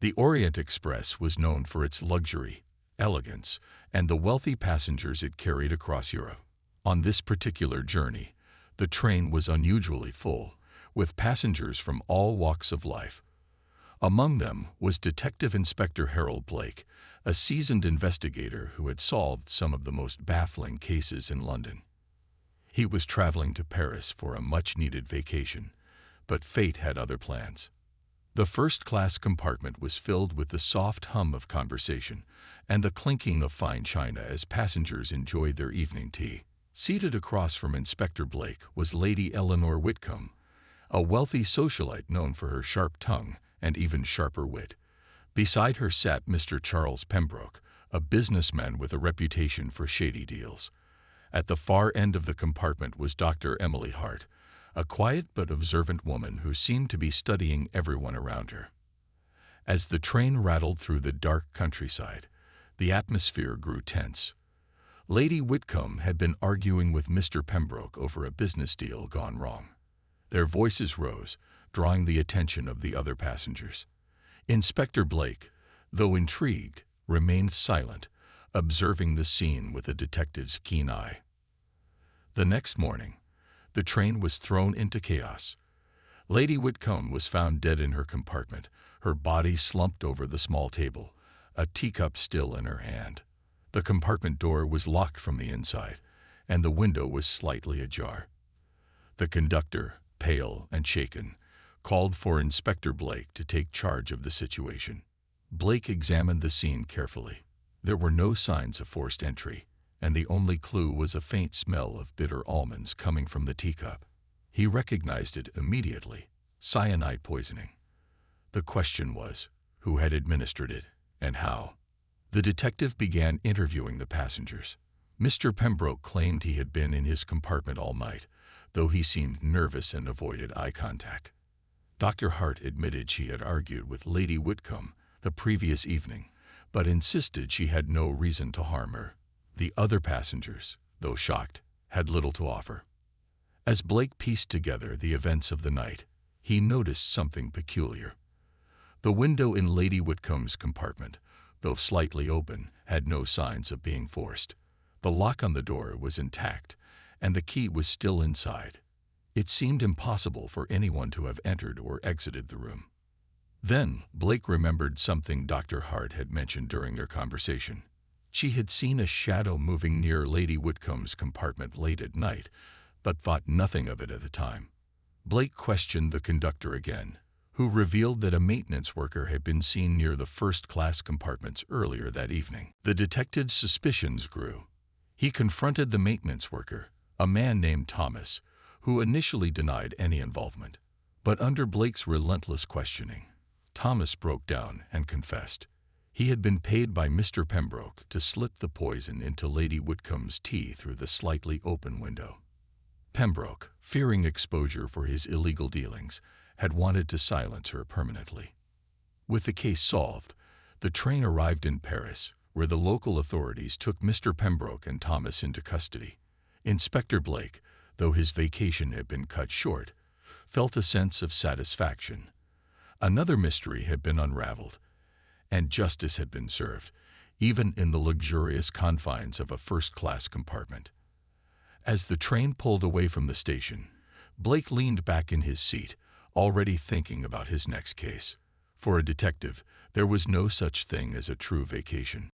The Orient Express was known for its luxury, elegance, and the wealthy passengers it carried across Europe. On this particular journey, the train was unusually full, with passengers from all walks of life. Among them was Detective Inspector Harold Blake, a seasoned investigator who had solved some of the most baffling cases in London. He was traveling to Paris for a much-needed vacation, but fate had other plans. The first-class compartment was filled with the soft hum of conversation and the clinking of fine china as passengers enjoyed their evening tea. Seated across from Inspector Blake was Lady Eleanor Whitcomb, a wealthy socialite known for her sharp tongue and even sharper wit. Beside her sat Mr. Charles Pembroke, a businessman with a reputation for shady deals. At the far end of the compartment was Dr. Emily Hart, a quiet but observant woman who seemed to be studying everyone around her. As the train rattled through the dark countryside, the atmosphere grew tense. Lady Whitcomb had been arguing with Mr. Pembroke over a business deal gone wrong. Their voices rose, drawing the attention of the other passengers. Inspector Blake, though intrigued, remained silent, observing the scene with a detective's keen eye. The next morning, the train was thrown into chaos. Lady Whitcomb was found dead in her compartment, her body slumped over the small table, a teacup still in her hand. The compartment door was locked from the inside, and the window was slightly ajar. The conductor, pale and shaken, called for Inspector Blake to take charge of the situation. Blake examined the scene carefully. There were no signs of forced entry, and the only clue was a faint smell of bitter almonds coming from the teacup. He recognized it immediately: cyanide poisoning. The question was, who had administered it, and how? The detective began interviewing the passengers. Mr. Pembroke claimed he had been in his compartment all night, though he seemed nervous and avoided eye contact. Dr. Hart admitted she had argued with Lady Whitcomb the previous evening, but insisted she had no reason to harm her. The other passengers, though shocked, had little to offer. As Blake pieced together the events of the night, he noticed something peculiar. The window in Lady Whitcomb's compartment, though slightly open, had no signs of being forced. The lock on the door was intact, and the key was still inside. It seemed impossible for anyone to have entered or exited the room. Then Blake remembered something Dr. Hart had mentioned during their conversation. She had seen a shadow moving near Lady Whitcomb's compartment late at night, but thought nothing of it at the time. Blake questioned the conductor again, who revealed that a maintenance worker had been seen near the first-class compartments earlier that evening. The detective's suspicions grew. He confronted the maintenance worker, a man named Thomas, who initially denied any involvement. But under Blake's relentless questioning, Thomas broke down and confessed. He had been paid by Mr. Pembroke to slip the poison into Lady Whitcomb's tea through the slightly open window. Pembroke, fearing exposure for his illegal dealings, had wanted to silence her permanently. With the case solved, the train arrived in Paris, where the local authorities took Mr. Pembroke and Thomas into custody. Inspector Blake, though his vacation had been cut short, felt a sense of satisfaction. Another mystery had been unraveled, and justice had been served, even in the luxurious confines of a first-class compartment. As the train pulled away from the station, Blake leaned back in his seat, already thinking about his next case. For a detective, there was no such thing as a true vacation.